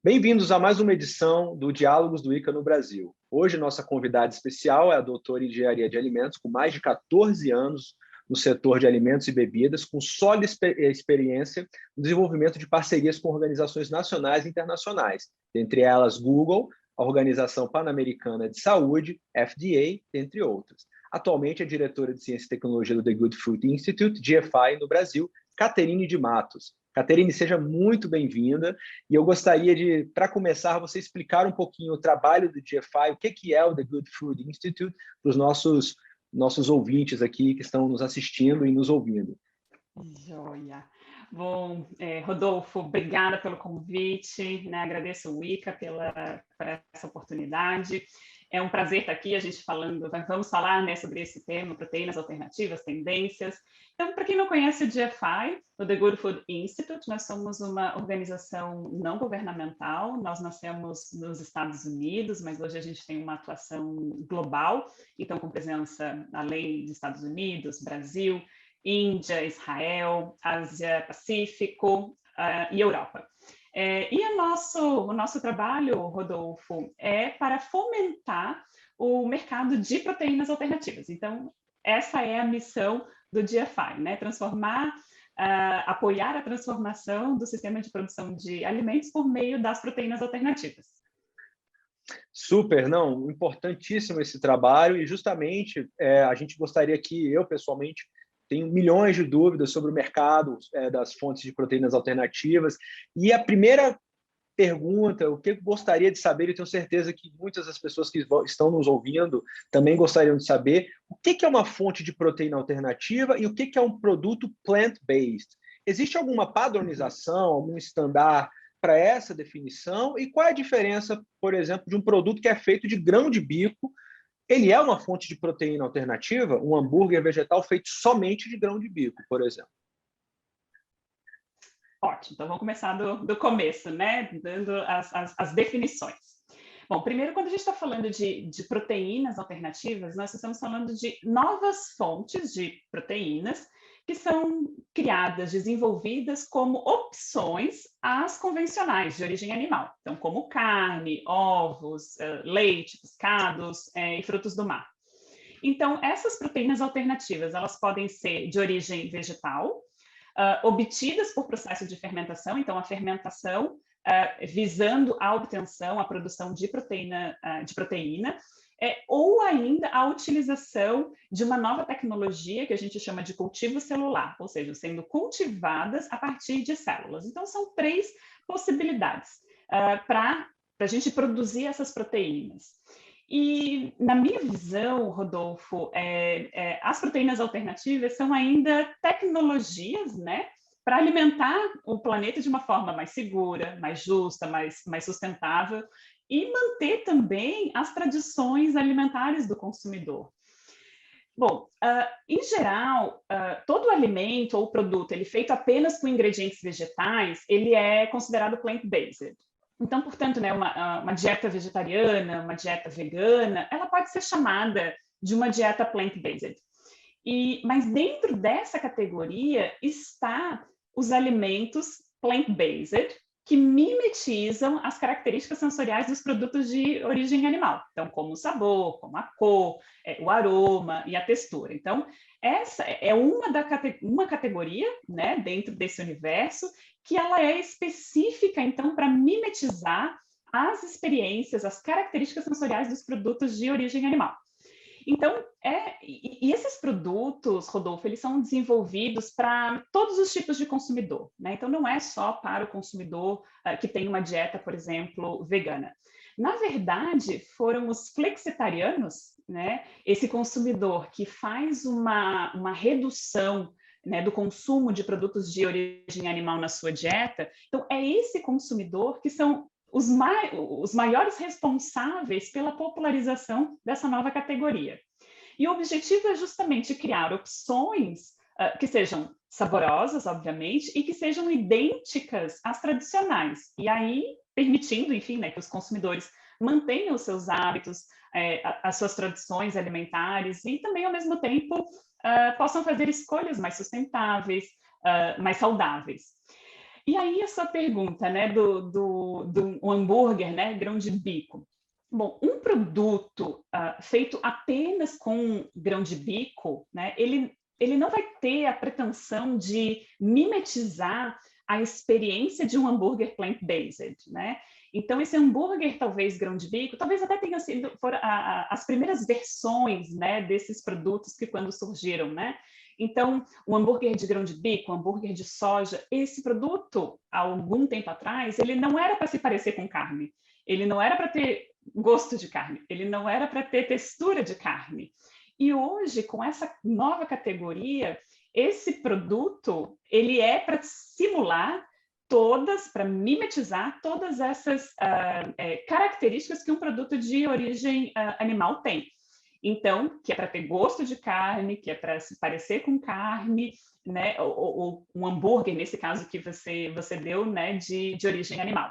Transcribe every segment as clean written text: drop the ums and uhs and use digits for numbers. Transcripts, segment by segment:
Bem-vindos a mais uma edição do Diálogos do ICA no Brasil. Hoje, nossa convidada especial é a doutora em Engenharia de Alimentos, com mais de 14 anos no setor de alimentos e bebidas, com sólida experiência no desenvolvimento de parcerias com organizações nacionais e internacionais, entre elas Google, a Organização Pan-Americana de Saúde, FDA, entre outras. Atualmente é diretora de Ciência e Tecnologia do The Good Food Institute, GFI, no Brasil, Caterine de Matos. Caterine, seja muito bem-vinda. E eu gostaria de, para começar, você explicar um pouquinho o trabalho do GFI, o que é o The Good Food Institute, para os nossos ouvintes aqui que estão nos assistindo e nos ouvindo. Joia. Bom, Rodolfo, obrigada pelo convite, né? Agradeço o ICA por essa oportunidade. É um prazer estar aqui, a gente vamos falar, né, sobre esse tema, proteínas alternativas, tendências. Então, para quem não conhece o GFI, o The Good Food Institute, nós somos uma organização não governamental, nós nascemos nos Estados Unidos, mas hoje a gente tem uma atuação global, então com presença além dos Estados Unidos, Brasil, Índia, Israel, Ásia Pacífico e Europa. E o nosso trabalho, Rodolfo, é para fomentar o mercado de proteínas alternativas. Então, essa é a missão do GFI, né? Apoiar a transformação do sistema de produção de alimentos por meio das proteínas alternativas. Super, não, importantíssimo esse trabalho e justamente a gente gostaria que eu, pessoalmente, tenho milhões de dúvidas sobre o mercado das fontes de proteínas alternativas. E a primeira pergunta, o que eu gostaria de saber, e tenho certeza que muitas das pessoas que estão nos ouvindo também gostariam de saber, o que é uma fonte de proteína alternativa e o que é um produto plant-based? Existe alguma padronização, algum standard para essa definição? E qual é a diferença, por exemplo, de um produto que é feito de grão de bico? Ele é uma fonte de proteína alternativa? Um hambúrguer vegetal feito somente de grão de bico, por exemplo. Ótimo, então vamos começar do começo, né? Dando as definições. Bom, primeiro, quando a gente está falando de proteínas alternativas, nós estamos falando de novas fontes de proteínas que são criadas, desenvolvidas como opções às convencionais de origem animal. Então, como carne, ovos, leite, pescados e frutos do mar. Então, essas proteínas alternativas, elas podem ser de origem vegetal, obtidas por processo de fermentação, então a fermentação visando a obtenção, a produção de proteína, ou ainda a utilização de uma nova tecnologia que a gente chama de cultivo celular, ou seja, sendo cultivadas a partir de células. Então, são 3 possibilidades para a gente produzir essas proteínas. E, na minha visão, Rodolfo, as proteínas alternativas são ainda tecnologias, né, para alimentar o planeta de uma forma mais segura, mais justa, mais sustentável e manter também as tradições alimentares do consumidor. Bom, em geral, todo alimento ou produto ele feito apenas com ingredientes vegetais, ele é considerado plant-based. Então, portanto, né, uma dieta vegetariana, uma dieta vegana, ela pode ser chamada de uma dieta plant-based. Mas dentro dessa categoria está os alimentos plant-based, que mimetizam as características sensoriais dos produtos de origem animal. Então, como o sabor, como a cor, o aroma e a textura. Então, essa é uma categoria, né, dentro desse universo, que ela é específica, então, para mimetizar as experiências, as características sensoriais dos produtos de origem animal. Então, e esses produtos, Rodolfo, eles são desenvolvidos para todos os tipos de consumidor, né? Então, não é só para o consumidor que tem uma dieta, por exemplo, vegana. Na verdade, foram os flexitarianos, né? Esse consumidor que faz uma redução, né, do consumo de produtos de origem animal na sua dieta. Então, é esse consumidor que são os maiores responsáveis pela popularização dessa nova categoria. E o objetivo é justamente criar opções que sejam saborosas, obviamente, e que sejam idênticas às tradicionais. E aí, permitindo, enfim, né, que os consumidores mantenham os seus hábitos, as suas tradições alimentares e também, ao mesmo tempo, possam fazer escolhas mais sustentáveis, mais saudáveis. E aí a sua pergunta, né, do hambúrguer, né, grão de bico. Bom, um produto feito apenas com grão de bico, né, ele não vai ter a pretensão de mimetizar a experiência de um hambúrguer plant-based, né? Então, esse hambúrguer, talvez grão de bico, talvez até tenha sido as primeiras versões, né, desses produtos que quando surgiram, né? Então, o hambúrguer de grão de bico, o hambúrguer de soja, esse produto, há algum tempo atrás, ele não era para se parecer com carne. Ele não era para ter gosto de carne. Ele não era para ter textura de carne. E hoje, com essa nova categoria, esse produto, ele é para simular para mimetizar todas essas características que um produto de origem animal tem. Então, que é para ter gosto de carne, que é para se parecer com carne, né? Ou um hambúrguer, nesse caso que você deu, né? De origem animal.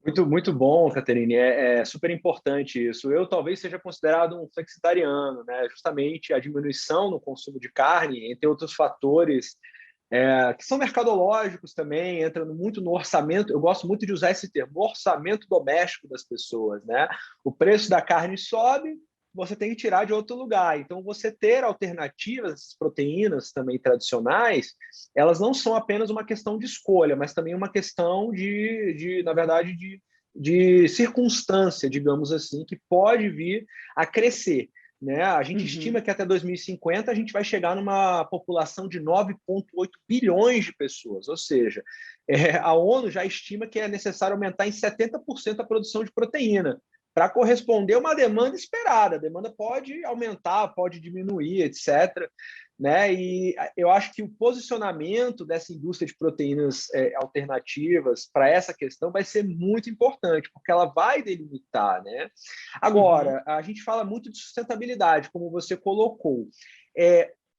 Muito, muito bom, Caterine. É super importante isso. Eu talvez seja considerado um flexitariano, né? Justamente a diminuição no consumo de carne, entre outros fatores, que são mercadológicos também, entrando muito no orçamento. Eu gosto muito de usar esse termo, orçamento doméstico das pessoas, né? O preço da carne sobe, você tem que tirar de outro lugar. Então, você ter alternativas, essas proteínas também tradicionais, elas não são apenas uma questão de escolha, mas também uma questão na verdade, de circunstância, digamos assim, que pode vir a crescer. Né? A gente estima que até 2050 a gente vai chegar numa população de 9,8 bilhões de pessoas, ou seja, a ONU já estima que é necessário aumentar em 70% a produção de proteína para corresponder a uma demanda esperada. A demanda pode aumentar, pode diminuir, etc. Né? E eu acho que o posicionamento dessa indústria de proteínas alternativas para essa questão vai ser muito importante, porque ela vai delimitar. Né? Agora, a gente fala muito de sustentabilidade, como você colocou.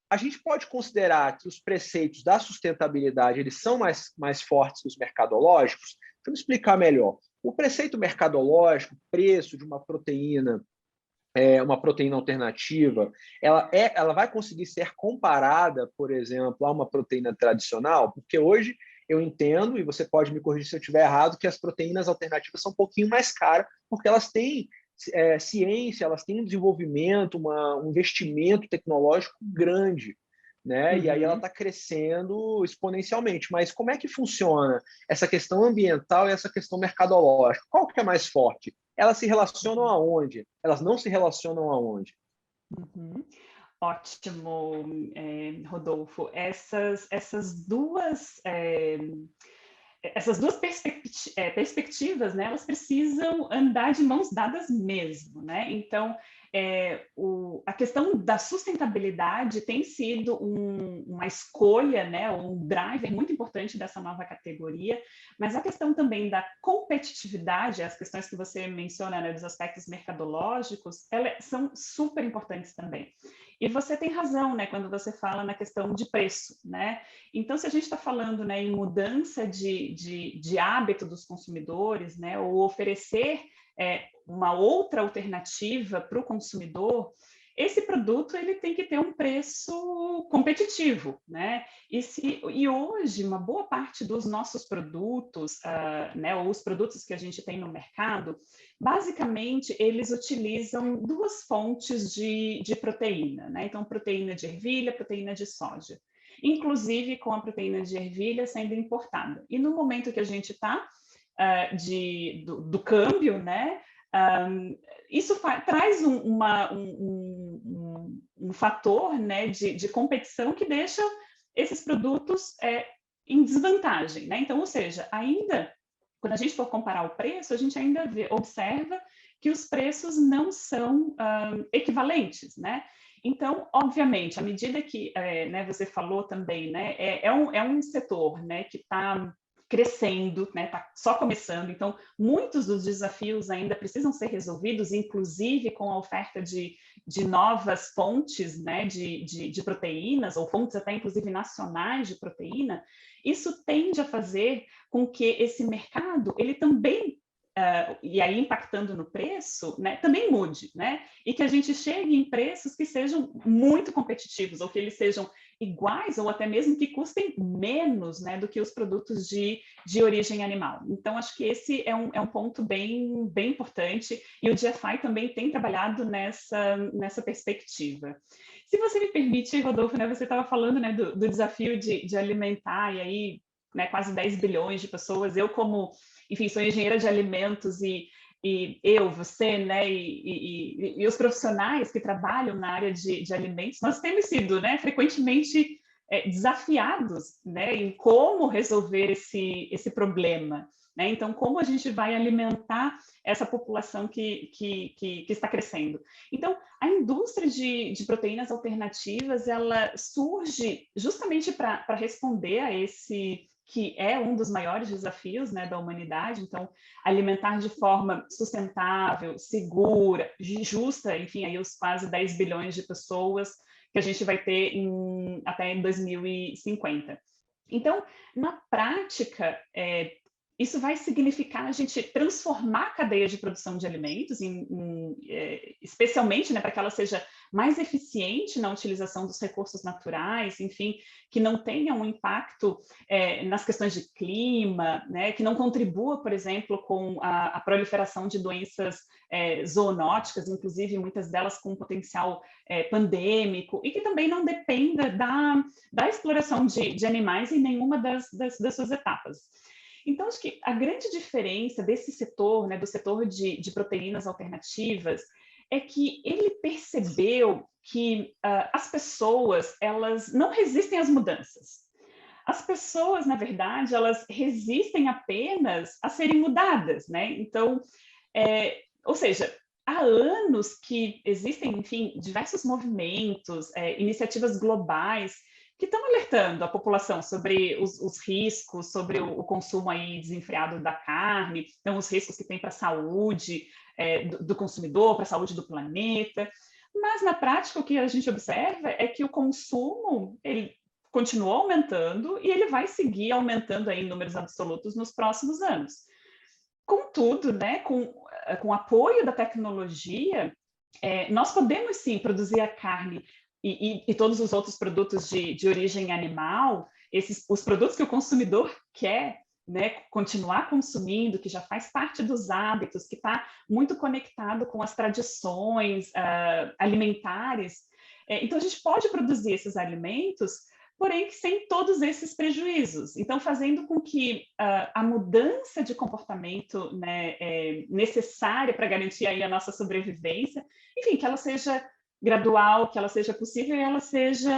A gente pode considerar que os preceitos da sustentabilidade eles são mais fortes que os mercadológicos? Deixa eu me explicar melhor. O preceito mercadológico, preço de uma proteína alternativa, ela vai conseguir ser comparada, por exemplo, a uma proteína tradicional? Porque hoje eu entendo, e você pode me corrigir se eu estiver errado, que as proteínas alternativas são um pouquinho mais caras, porque elas têm ciência, elas têm um desenvolvimento, um investimento tecnológico grande. Né? E aí ela está crescendo exponencialmente. Mas como é que funciona essa questão ambiental e essa questão mercadológica? Qual que é mais forte? Elas se relacionam aonde? Elas não se relacionam aonde? Ótimo, Rodolfo. Essas duas perspectivas, né, elas precisam andar de mãos dadas mesmo, né? Então, a questão da sustentabilidade tem sido uma escolha, né, um driver muito importante dessa nova categoria, mas a questão também da competitividade, as questões que você menciona, né, dos aspectos mercadológicos, elas são super importantes também. E você tem razão, né, quando você fala na questão de preço, né? Então, se a gente está falando, né, em mudança de hábito dos consumidores, né, ou oferecer uma outra alternativa para o consumidor, esse produto ele tem que ter um preço competitivo, né? E hoje, uma boa parte dos nossos produtos, né, ou os produtos que a gente tem no mercado, basicamente, eles utilizam duas fontes de proteína, né? Então, proteína de ervilha, proteína de soja. Inclusive com a proteína de ervilha sendo importada. E no momento que a gente está do câmbio, né? Isso traz um fator, né, de competição que deixa esses produtos em desvantagem, né? Então, ou seja, ainda quando a gente for comparar o preço, a gente ainda observa que os preços não são equivalentes, né? Então, obviamente, à medida que né, você falou também, né, é um setor, né, que está crescendo, né, está só começando, então muitos dos desafios ainda precisam ser resolvidos, inclusive com a oferta de novas fontes, né, de proteínas, ou fontes até inclusive nacionais de proteína. Isso tende a fazer com que esse mercado ele também e aí impactando no preço, né, também mude, né? E que a gente chegue em preços que sejam muito competitivos, ou que eles sejam iguais, ou até mesmo que custem menos, né, do que os produtos de origem animal. Então, acho que esse é um ponto bem importante, e o GFI também tem trabalhado nessa perspectiva. Se você me permite, Rodolfo, né, você estava falando, né, do desafio de alimentar, e aí, né, quase 10 bilhões de pessoas. Eu, como, enfim, sou engenheira de alimentos, e eu, você, né, e os profissionais que trabalham na área de alimentos, nós temos sido, né, frequentemente desafiados, né, em como resolver esse problema. Né? Então, como a gente vai alimentar essa população que está crescendo? Então, a indústria de proteínas alternativas, ela surge justamente para responder a esse que é um dos maiores desafios, né, da humanidade. Então, alimentar de forma sustentável, segura, justa, enfim, aí os quase 10 bilhões de pessoas que a gente vai ter até em 2050. Então, na prática, isso vai significar a gente transformar a cadeia de produção de alimentos, especialmente, né, para que ela seja mais eficiente na utilização dos recursos naturais, enfim, que não tenha um impacto nas questões de clima, né, que não contribua, por exemplo, com a proliferação de doenças zoonóticas, inclusive muitas delas com potencial pandêmico, e que também não dependa da exploração de animais em nenhuma das suas etapas. Então, acho que a grande diferença desse setor, né, do setor de proteínas alternativas, é que ele percebeu que as pessoas, elas não resistem às mudanças. As pessoas, na verdade, elas resistem apenas a serem mudadas, né? Então, ou seja, há anos que existem, enfim, diversos movimentos, iniciativas globais que estão alertando a população sobre os riscos, sobre o consumo aí desenfreado da carne, então os riscos que tem para a saúde do consumidor, para a saúde do planeta. Mas, na prática, o que a gente observa é que o consumo, ele continuou aumentando e ele vai seguir aumentando aí em números absolutos nos próximos anos. Contudo, né, com o apoio da tecnologia, nós podemos sim produzir a carne e todos os outros produtos de origem animal, os produtos que o consumidor quer, né, continuar consumindo, que já faz parte dos hábitos, que está muito conectado com as tradições alimentares. Então, a gente pode produzir esses alimentos, porém sem todos esses prejuízos. Então, fazendo com que a mudança de comportamento, né, necessária para garantir aí a nossa sobrevivência, enfim, que ela seja gradual, que ela seja possível e ela seja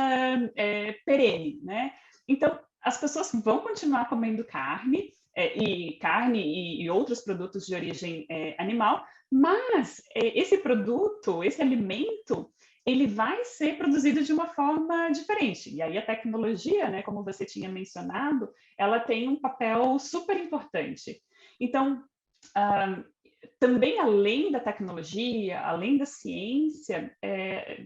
perene, né? Então, as pessoas vão continuar comendo carne, e outros produtos de origem animal, mas esse produto, esse alimento, ele vai ser produzido de uma forma diferente. E aí a tecnologia, né, como você tinha mencionado, ela tem um papel super importante. Então, também além da tecnologia, além da ciência,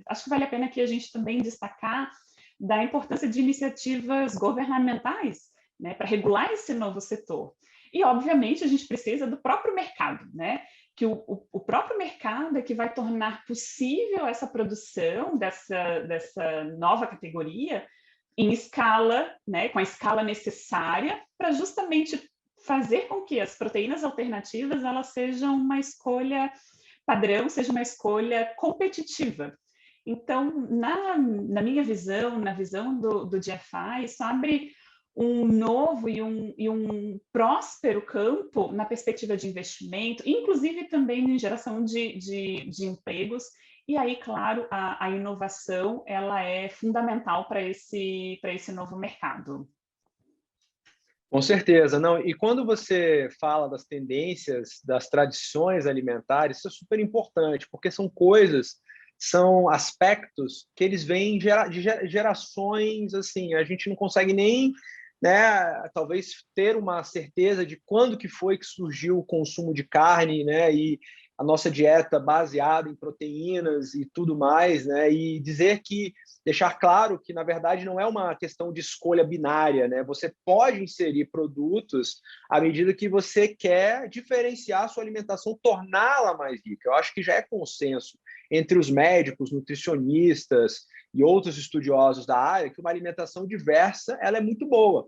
acho que vale a pena aqui a gente também destacar da importância de iniciativas governamentais, né, para regular esse novo setor. E, obviamente, a gente precisa do próprio mercado, né? Que o próprio mercado é que vai tornar possível essa produção dessa nova categoria em escala, né, com a escala necessária para justamente fazer com que as proteínas alternativas elas sejam uma escolha padrão, seja uma escolha competitiva. Então, na minha visão, na visão do GFI, isso abre um novo e um próspero campo na perspectiva de investimento, inclusive também em geração de empregos. E aí, claro, a inovação ela é fundamental para esse novo mercado. Com certeza, não. E quando você fala das tendências, das tradições alimentares, isso é super importante, porque são aspectos que eles vêm de gerações, assim, a gente não consegue nem, né, talvez ter uma certeza de quando que foi que surgiu o consumo de carne, né, e a nossa dieta baseada em proteínas e tudo mais, né? E deixar claro que, na verdade, não é uma questão de escolha binária, né? Você pode inserir produtos à medida que você quer diferenciar a sua alimentação, torná-la mais rica. Eu acho que já é consenso entre os médicos, nutricionistas e outros estudiosos da área que uma alimentação diversa ela é muito boa.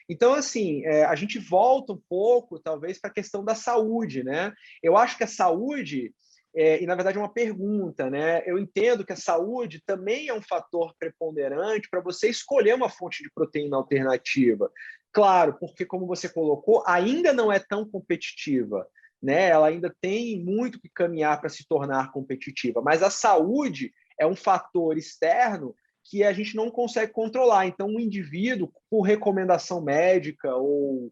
Então, assim, a gente volta um pouco, talvez, para a questão da saúde, né? Eu acho que a saúde, e na verdade é uma pergunta, né? Eu entendo que a saúde também é um fator preponderante para você escolher uma fonte de proteína alternativa. Claro, porque, como você colocou, ainda não é tão competitiva, né? Ela ainda tem muito que caminhar para se tornar competitiva, mas a saúde é um fator externo que a gente não consegue controlar. Então, um indivíduo, por recomendação médica ou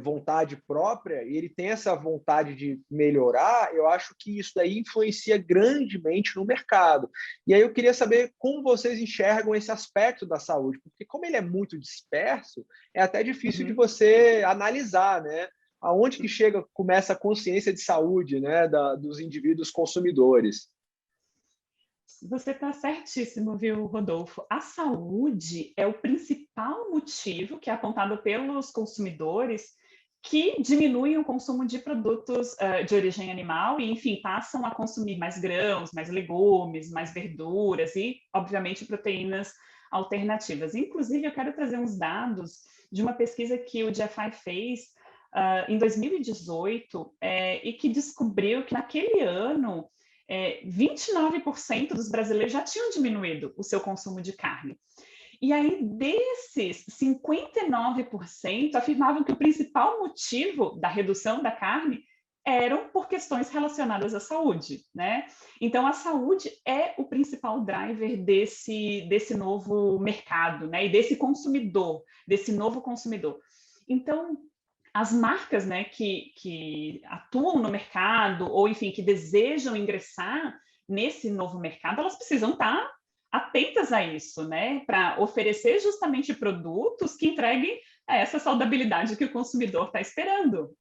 vontade própria, e ele tem essa vontade de melhorar, eu acho que isso daí influencia grandemente no mercado. E aí eu queria saber como vocês enxergam esse aspecto da saúde, porque como ele é muito disperso, é até difícil de você analisar, né? Aonde que começa a consciência de saúde, né, dos indivíduos consumidores. Você está certíssimo, viu, Rodolfo? A saúde é o principal motivo que é apontado pelos consumidores que diminuem o consumo de produtos de origem animal e, enfim, passam a consumir mais grãos, mais legumes, mais verduras e, obviamente, proteínas alternativas. Inclusive, eu quero trazer uns dados de uma pesquisa que o GFI fez em 2018 e que descobriu que naquele ano 29% dos brasileiros já tinham diminuído o seu consumo de carne. E aí, desses, 59% afirmavam que o principal motivo da redução da carne eram por questões relacionadas à saúde, né? Então, a saúde é o principal driver desse novo mercado, né? E desse consumidor, desse novo consumidor. Então, as marcas, né, que atuam no mercado ou, enfim, que desejam ingressar nesse novo mercado, elas precisam estar atentas a isso, né, para oferecer justamente produtos que entreguem essa saudabilidade que o consumidor está esperando.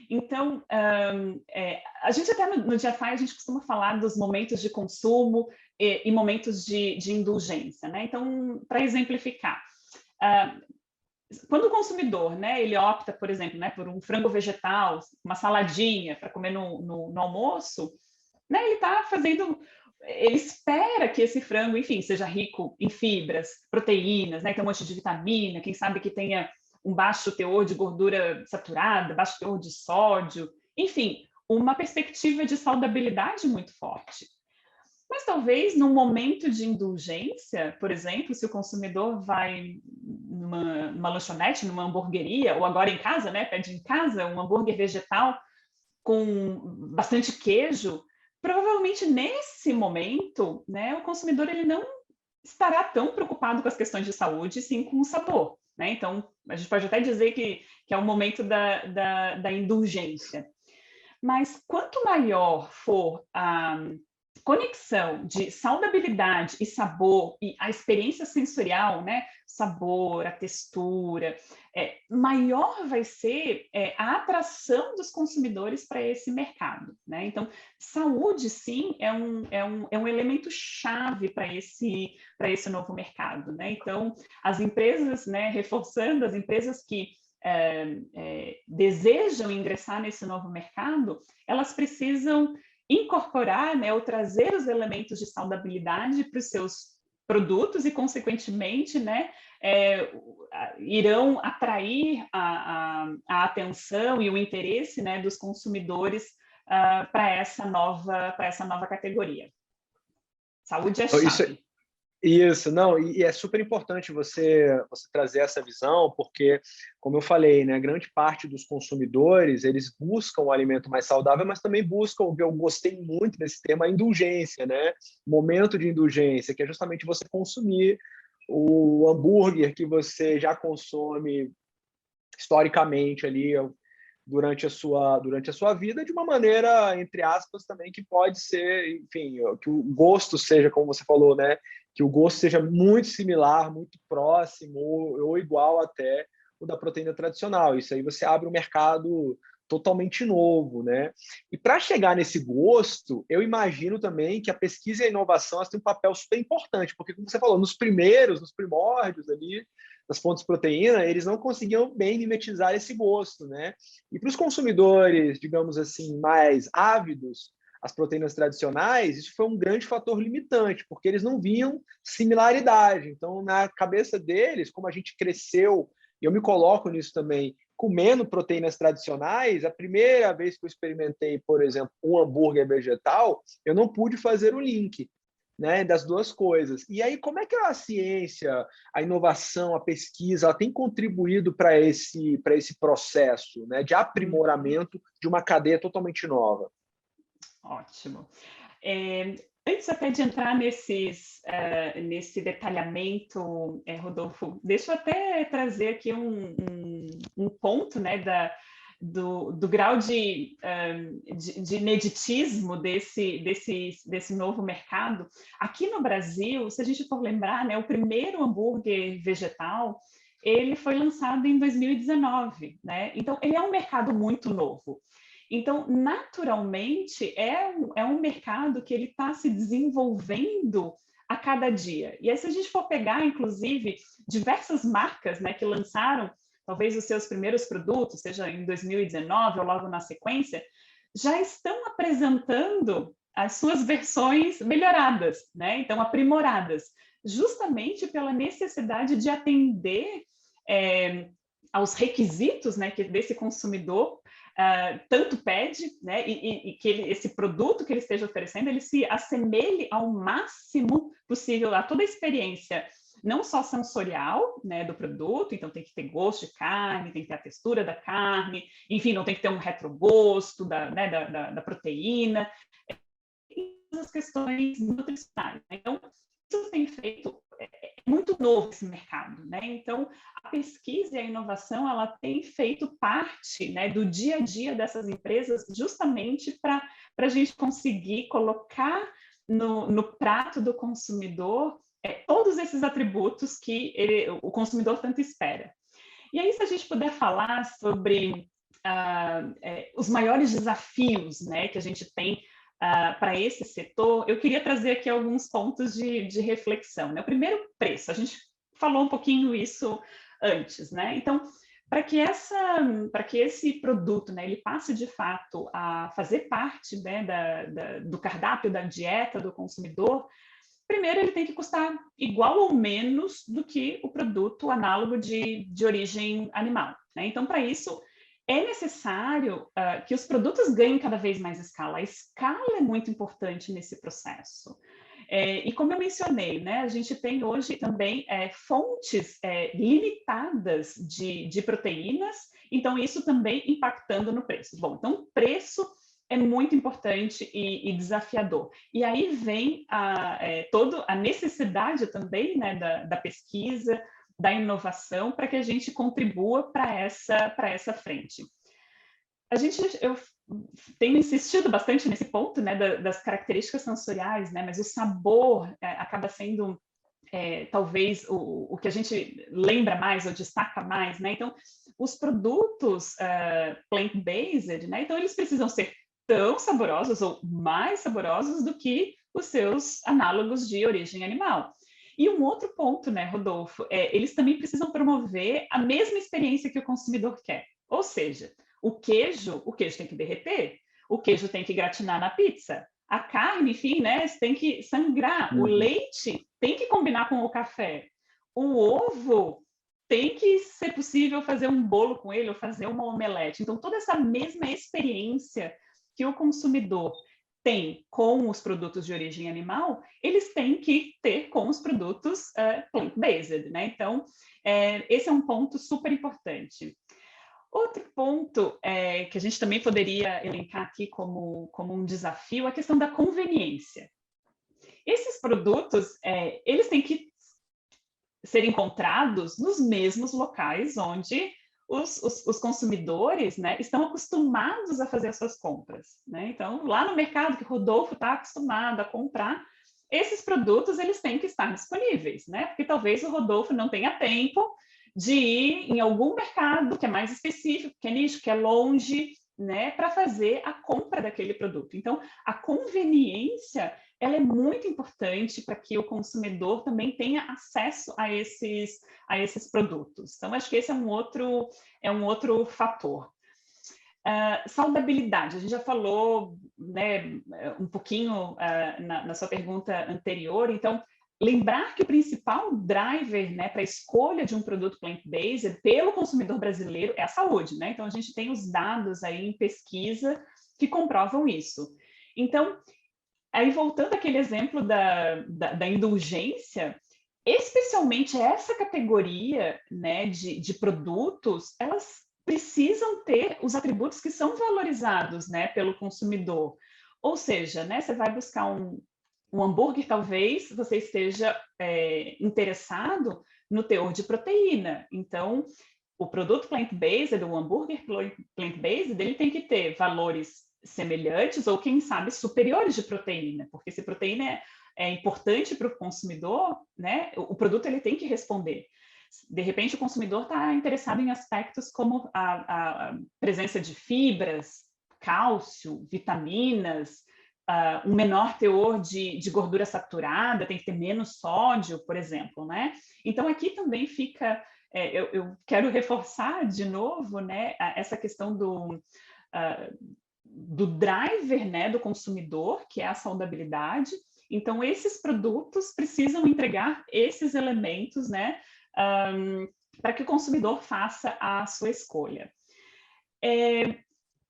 Então, a gente até no GFI, a gente costuma falar dos momentos de consumo e momentos de indulgência, né? Então, para exemplificar, quando o consumidor, né, ele opta, por exemplo, né, por um frango vegetal, uma saladinha para comer no almoço, né, ele espera que esse frango, enfim, seja rico em fibras, proteínas, né, que tenha um monte de vitamina, quem sabe que tenha um baixo teor de gordura saturada, baixo teor de sódio, enfim, uma perspectiva de saudabilidade muito forte. Mas talvez num momento de indulgência, por exemplo, se o consumidor vai numa lanchonete, numa hamburgueria, ou agora em casa, né, pede em casa um hambúrguer vegetal com bastante queijo, provavelmente nesse momento, né, o consumidor ele não estará tão preocupado com as questões de saúde, sim com o sabor. Né? Então, a gente pode até dizer que é o momento da indulgência. Mas quanto maior for a conexão de saudabilidade e sabor e a experiência sensorial, né? Sabor, a textura, maior vai ser a atração dos consumidores para esse mercado, né? Então, saúde, sim, é um elemento chave para esse novo mercado, né? Então, as empresas, né, reforçando, as empresas que desejam ingressar nesse novo mercado, elas precisam incorporar, né, ou trazer os elementos de saudabilidade para os seus produtos e, consequentemente, né, irão atrair a atenção e o interesse, né, dos consumidores para essa nova categoria. Saúde é chave. Isso, não, e é super importante você trazer essa visão, porque, como eu falei, né, grande parte dos consumidores, eles buscam o alimento mais saudável, mas também buscam, o que eu gostei muito desse tema, a indulgência, né? Momento de indulgência, que é justamente você consumir o hambúrguer que você já consome historicamente ali durante a sua vida, de uma maneira, entre aspas, também que pode ser, enfim, que o gosto seja, como você falou, né, que o gosto seja muito similar, muito próximo ou igual até o da proteína tradicional. Isso aí você abre um mercado totalmente novo, né? E para chegar nesse gosto, eu imagino também que a pesquisa e a inovação têm um papel super importante, porque, como você falou, nos primórdios ali, das fontes de proteína, eles não conseguiam bem mimetizar esse gosto, né? E para os consumidores, digamos assim, mais ávidos, as proteínas tradicionais, isso foi um grande fator limitante, porque eles não viam similaridade. Então, na cabeça deles, como a gente cresceu, e eu me coloco nisso também, comendo proteínas tradicionais, a primeira vez que eu experimentei, por exemplo, um hambúrguer vegetal, eu não pude fazer o link, né, das duas coisas. E aí, como é que a ciência, a inovação, a pesquisa, ela tem contribuído para esse processo, né, de aprimoramento de uma cadeia totalmente nova? Ótimo. Antes até de entrar nesse detalhamento, Rodolfo, deixa eu até trazer aqui um ponto, né, do grau de ineditismo desse novo mercado. Aqui no Brasil, se a gente for lembrar, né, o primeiro hambúrguer vegetal, ele foi lançado em 2019, né? Então, ele é um mercado muito novo. Então, naturalmente, é um mercado que ele está se desenvolvendo a cada dia. E aí, se a gente for pegar, inclusive, diversas marcas, né, que lançaram talvez os seus primeiros produtos, seja em 2019 ou logo na sequência, já estão apresentando as suas versões melhoradas, né? Então, aprimoradas, justamente pela necessidade de atender aos requisitos, né, desse consumidor tanto pede, né, e que esse produto que ele esteja oferecendo, ele se assemelhe ao máximo possível a toda a experiência, não só sensorial, né, do produto, então tem que ter gosto de carne, tem que ter a textura da carne, enfim, não tem que ter um retrogosto da proteína, e as questões nutricionais. Então, isso tem feito, é muito novo esse mercado, né? Então, a pesquisa e a inovação, ela tem feito parte, né, do dia a dia dessas empresas, justamente para a gente conseguir colocar no prato do consumidor todos esses atributos que o consumidor tanto espera. E aí, se a gente puder falar sobre os maiores desafios, né, que a gente tem para esse setor, eu queria trazer aqui alguns pontos de reflexão, né? O primeiro, preço. A gente falou um pouquinho isso antes, né? Então, para que esse produto, né, ele passe de fato a fazer parte, né, do cardápio, da dieta do consumidor, primeiro ele tem que custar igual ou menos do que o produto análogo de origem animal, né? Então, para isso, é necessário que os produtos ganhem cada vez mais escala. A escala é muito importante nesse processo. E como eu mencionei, né, a gente tem hoje também fontes limitadas de proteínas, então isso também impactando no preço. Bom, então preço é muito importante e desafiador. E aí vem toda a necessidade também, né, da pesquisa, da inovação, para que a gente contribua para essa frente. Eu tenho insistido bastante nesse ponto, né, das características sensoriais, né, mas o sabor acaba sendo talvez o que a gente lembra mais ou destaca mais, né? Então, os produtos plant-based, né? Então, eles precisam ser tão saborosos ou mais saborosos do que os seus análogos de origem animal. E um outro ponto, né, Rodolfo, eles também precisam promover a mesma experiência que o consumidor quer. Ou seja, o queijo tem que derreter, o queijo tem que gratinar na pizza, a carne, enfim, né, tem que sangrar, o leite tem que combinar com o café, o ovo tem que ser possível fazer um bolo com ele ou fazer uma omelete. Então, toda essa mesma experiência que o consumidor tem com os produtos de origem animal, eles têm que ter com os produtos plant-based, né? Então, esse é um ponto super importante. Outro ponto que a gente também poderia elencar aqui como um desafio é a questão da conveniência. Esses produtos, eles têm que ser encontrados nos mesmos locais onde os consumidores, né, estão acostumados a fazer as suas compras, né? Então, lá no mercado que o Rodolfo está acostumado a comprar, esses produtos eles têm que estar disponíveis, né? Porque talvez o Rodolfo não tenha tempo de ir em algum mercado que é mais específico, que é nicho, que é longe, né, para fazer a compra daquele produto. Então, a conveniência, ela é muito importante para que o consumidor também tenha acesso a esses produtos. Então, acho que esse é um outro fator. Saudabilidade, a gente já falou, né, um pouquinho na sua pergunta anterior, então, lembrar que o principal driver, né, para a escolha de um produto plant-based pelo consumidor brasileiro é a saúde, né? Então, a gente tem os dados aí em pesquisa que comprovam isso. Então, aí voltando àquele exemplo da indulgência, especialmente essa categoria, né, de produtos, elas precisam ter os atributos que são valorizados, né, pelo consumidor. Ou seja, né, você vai buscar um hambúrguer, talvez você esteja interessado no teor de proteína. Então, o produto plant-based, o hambúrguer plant-based, ele tem que ter valores semelhantes ou, quem sabe, superiores de proteína, porque se proteína é importante para o consumidor, né, o produto ele tem que responder. De repente, o consumidor está interessado em aspectos como a presença de fibras, cálcio, vitaminas, um menor teor de gordura saturada, tem que ter menos sódio, por exemplo, né? Então, aqui também fica... eu quero reforçar de novo, né, essa questão do driver, né, do consumidor, que é a saudabilidade. Então, esses produtos precisam entregar esses elementos, né, para que o consumidor faça a sua escolha.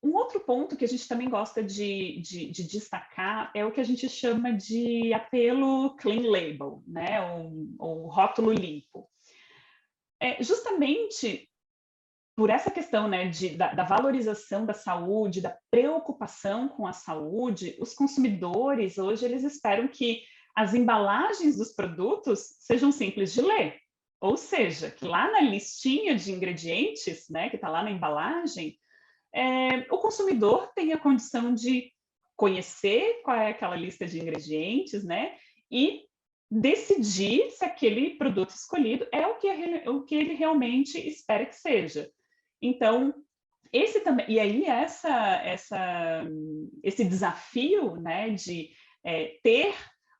Um outro ponto que a gente também gosta de destacar é o que a gente chama de apelo clean label, né, ou rótulo limpo. Justamente por essa questão, né, da valorização da saúde, da preocupação com a saúde, os consumidores hoje eles esperam que as embalagens dos produtos sejam simples de ler. Ou seja, que lá na listinha de ingredientes, né, que está lá na embalagem, o consumidor tem a condição de conhecer qual é aquela lista de ingredientes, né, e decidir se aquele produto escolhido é o que ele realmente espera que seja. Então, esse também, e aí esse desafio, né, de ter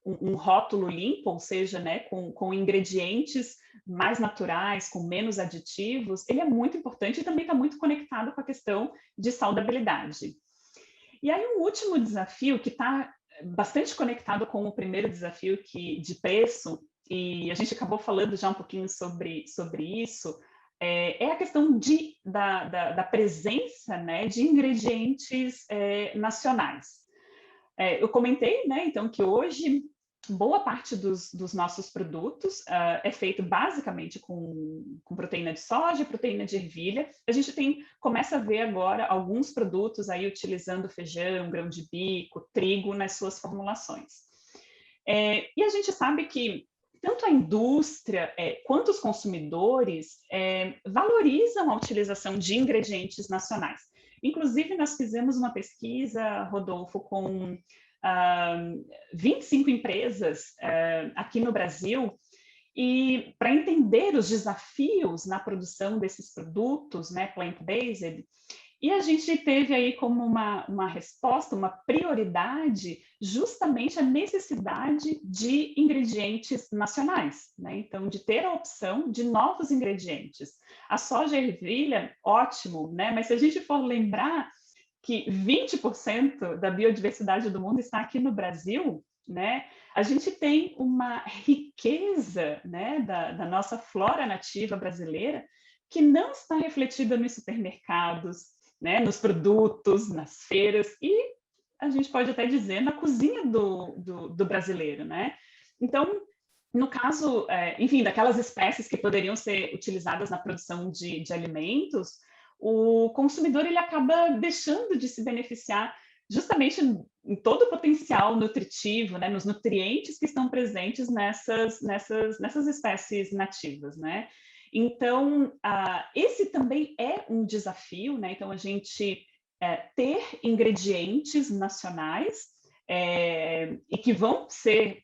um rótulo limpo, ou seja, né, com ingredientes mais naturais, com menos aditivos, ele é muito importante e também está muito conectado com a questão de saudabilidade. E aí um último desafio que está bastante conectado com o primeiro desafio de preço, e a gente acabou falando já um pouquinho sobre isso, é a questão da presença, né, de ingredientes nacionais. Eu comentei, né, então, que hoje boa parte dos nossos produtos é feito basicamente com proteína de soja, proteína de ervilha. A gente começa a ver agora alguns produtos aí utilizando feijão, grão de bico, trigo nas suas formulações. E a gente sabe que tanto a indústria quanto os consumidores valorizam a utilização de ingredientes nacionais. Inclusive, nós fizemos uma pesquisa, Rodolfo, com 25 empresas aqui no Brasil, e para entender os desafios na produção desses produtos, né, plant-based, e a gente teve aí como uma resposta, uma prioridade, justamente a necessidade de ingredientes nacionais, né? Então, de ter a opção de novos ingredientes. A soja e a ervilha, ótimo, né? Mas se a gente for lembrar que 20% da biodiversidade do mundo está aqui no Brasil, né? A gente tem uma riqueza, né, da nossa flora nativa brasileira que não está refletida nos supermercados, né, nos produtos, nas feiras e a gente pode até dizer na cozinha do brasileiro, né? Então, no caso, enfim, daquelas espécies que poderiam ser utilizadas na produção de alimentos, o consumidor ele acaba deixando de se beneficiar justamente em todo o potencial nutritivo, né, nos nutrientes que estão presentes nessas espécies nativas, né? Então, esse também é um desafio, né? Então, a gente ter ingredientes nacionais e que vão ser,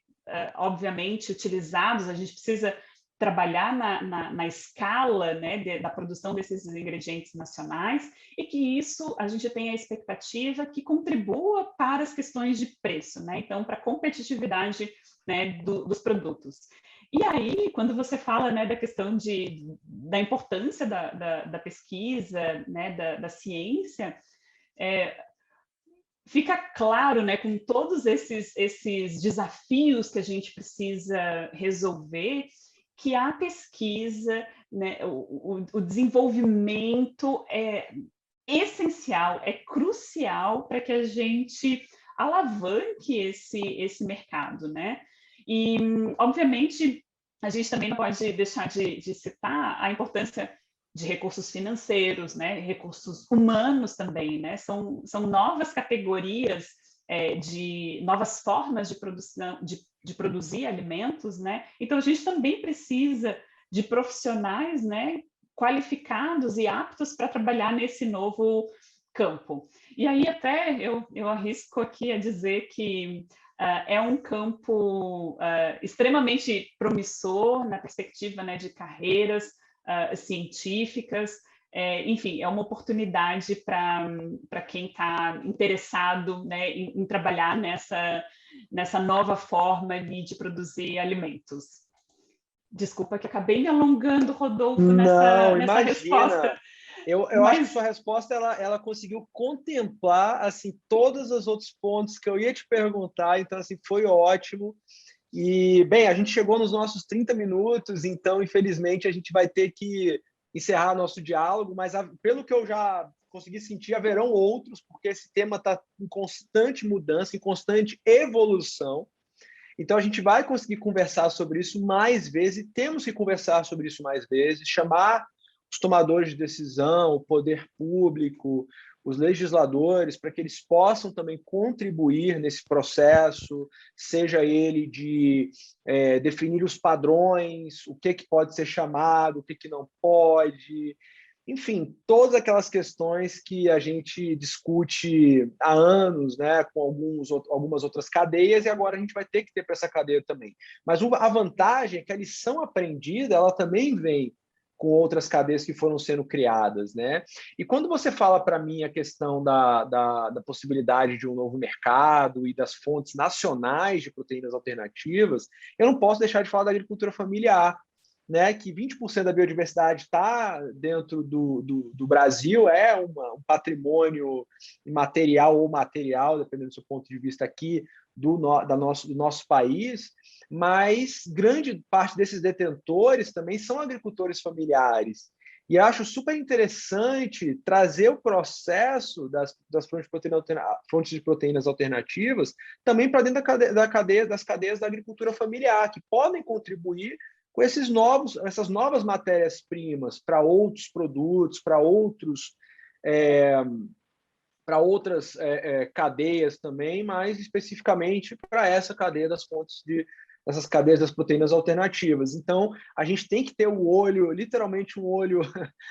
obviamente, utilizados, a gente precisa trabalhar na escala, né, da produção desses ingredientes nacionais, e que isso a gente tem a expectativa que contribua para as questões de preço, né? Então, para a competitividade, né, dos produtos. E aí, quando você fala, né, da questão da importância da pesquisa, né, da ciência, fica claro, né, com todos esses desafios que a gente precisa resolver, que a pesquisa, né, o desenvolvimento é essencial, é crucial para que a gente alavanque esse mercado, né? E, obviamente, a gente também não pode deixar de citar a importância de recursos financeiros, né? Recursos humanos também, né? São novas categorias de novas formas de produção, de produzir alimentos, né? Então, a gente também precisa de profissionais, né, qualificados e aptos para trabalhar nesse novo campo. E aí até eu arrisco aqui a dizer que é um campo extremamente promissor na perspectiva, né, de carreiras científicas. Enfim, é uma oportunidade para quem está interessado, né, em trabalhar nessa nova forma de produzir alimentos. Desculpa que acabei me alongando, Rodolfo, Não, nessa resposta. imagina. Eu acho que sua resposta ela conseguiu contemplar assim todos os outros pontos que eu ia te perguntar, então assim foi ótimo. E bem, a gente chegou nos nossos 30 minutos, então infelizmente a gente vai ter que encerrar nosso diálogo, mas pelo que eu já consegui sentir, haverão outros, porque esse tema está em constante mudança, em constante evolução. Então, a gente vai conseguir conversar sobre isso mais vezes, temos que conversar sobre isso mais vezes, chamar os tomadores de decisão, o poder público, os legisladores, para que eles possam também contribuir nesse processo, seja ele de definir os padrões, o que pode ser chamado, o que não pode, enfim, todas aquelas questões que a gente discute há anos, né, com algumas outras cadeias, e agora a gente vai ter que ter para essa cadeia também. Mas a vantagem é que a lição aprendida ela também vem com outras cadeias que foram sendo criadas, né? E quando você fala para mim a questão da possibilidade de um novo mercado e das fontes nacionais de proteínas alternativas, eu não posso deixar de falar da agricultura familiar, né, que 20% da biodiversidade está dentro do Brasil, é um patrimônio imaterial ou material, dependendo do seu ponto de vista aqui, do nosso país, mas grande parte desses detentores também são agricultores familiares. E acho super interessante trazer o processo das fontes de proteínas alternativas também para dentro das cadeias da agricultura familiar, que podem contribuir com essas novas matérias-primas para outros produtos, para outras cadeias também, mas especificamente para essa cadeia essas cadeias das proteínas alternativas. Então, a gente tem que ter o olho, literalmente um olho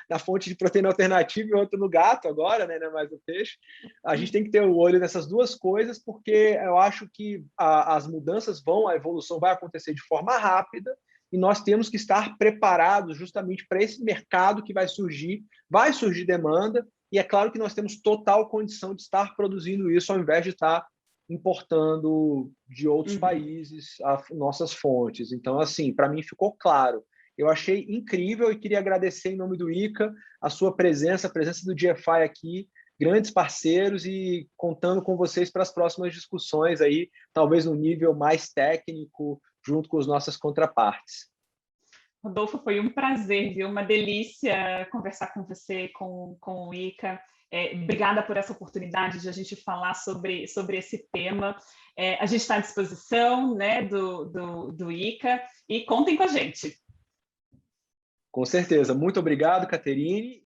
na fonte de proteína alternativa e outro no gato agora, né, mais no peixe. A gente tem que ter o olho nessas duas coisas, porque eu acho que as mudanças a evolução vai acontecer de forma rápida, e nós temos que estar preparados justamente para esse mercado que vai surgir demanda, e é claro que nós temos total condição de estar produzindo isso ao invés de estar importando de outros países as nossas fontes. Então, assim, para mim ficou claro. Eu achei incrível e queria agradecer em nome do ICA a sua presença, a presença do GFI aqui, grandes parceiros, e contando com vocês para as próximas discussões aí, talvez no nível mais técnico, junto com as nossas contrapartes. Rodolfo, foi um prazer, viu? Uma delícia conversar com você, com o ICA. Obrigada por essa oportunidade de a gente falar sobre esse tema. A gente está à disposição, né, do ICA, e contem com a gente. Com certeza. Muito obrigado, Caterine.